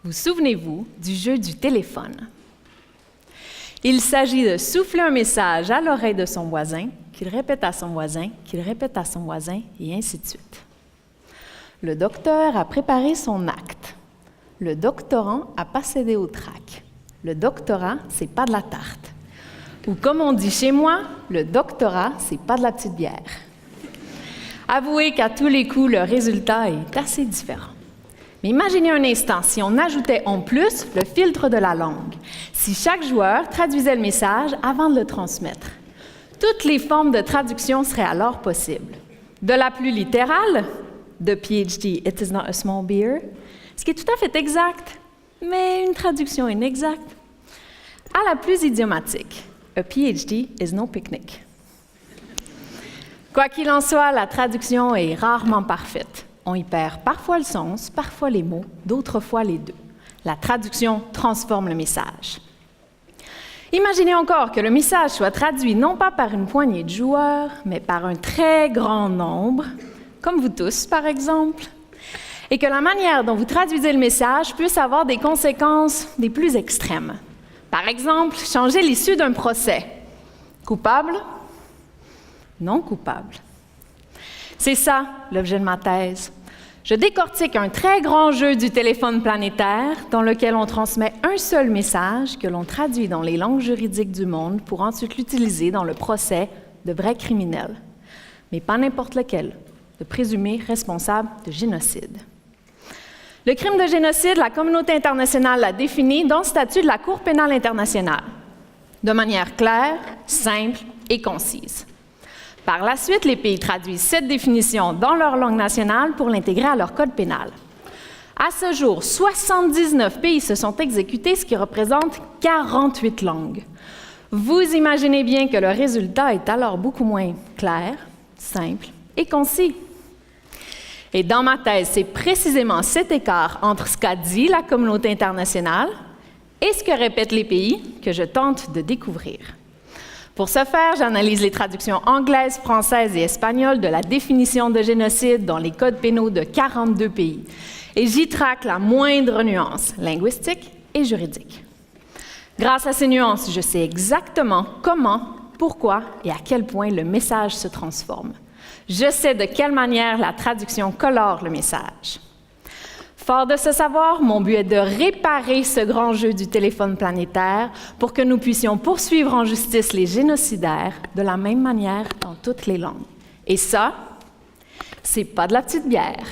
Vous souvenez-vous du jeu du téléphone? Il s'agit de souffler un message à l'oreille de son voisin, qu'il répète à son voisin, qu'il répète à son voisin, et ainsi de suite. Le docteur a préparé son acte. Le doctorant n'a pas cédé au trac. Le doctorat, c'est pas de la tarte. Ou comme on dit chez moi, le doctorat, c'est pas de la petite bière. Avouez qu'à tous les coups, le résultat est assez différent. Mais imaginez un instant si on ajoutait en plus le filtre de la langue, si chaque joueur traduisait le message avant de le transmettre. Toutes les formes de traduction seraient alors possibles. De la plus littérale, de PhD, it is not a small beer, ce qui est tout à fait exact, mais une traduction inexacte, à la plus idiomatique, a PhD is no picnic. Quoi qu'il en soit, la traduction est rarement parfaite. On y perd parfois le sens, parfois les mots, d'autres fois les deux. La traduction transforme le message. Imaginez encore que le message soit traduit non pas par une poignée de joueurs, mais par un très grand nombre, comme vous tous par exemple, et que la manière dont vous traduisez le message puisse avoir des conséquences des plus extrêmes. Par exemple, changer l'issue d'un procès. Coupable? Non coupable. C'est ça, l'objet de ma thèse. Je décortique un très grand jeu du téléphone planétaire dans lequel on transmet un seul message que l'on traduit dans les langues juridiques du monde pour ensuite l'utiliser dans le procès de vrais criminels. Mais pas n'importe lequel, de présumés responsables de génocide. Le crime de génocide, la communauté internationale l'a défini dans le statut de la Cour pénale internationale, de manière claire, simple et concise. Par la suite, les pays traduisent cette définition dans leur langue nationale pour l'intégrer à leur code pénal. À ce jour, 79 pays se sont exécutés, ce qui représente 48 langues. Vous imaginez bien que le résultat est alors beaucoup moins clair, simple et concis. Et dans ma thèse, c'est précisément cet écart entre ce qu'a dit la communauté internationale et ce que répètent les pays que je tente de découvrir. Pour ce faire, j'analyse les traductions anglaises, françaises et espagnoles de la définition de génocide dans les codes pénaux de 42 pays. Et j'y traque la moindre nuance linguistique et juridique. Grâce à ces nuances, je sais exactement comment, pourquoi et à quel point le message se transforme. Je sais de quelle manière la traduction colore le message. Fort de ce savoir, mon but est de réparer ce grand jeu du téléphone planétaire pour que nous puissions poursuivre en justice les génocidaires de la même manière dans toutes les langues. Et ça, c'est pas de la petite bière.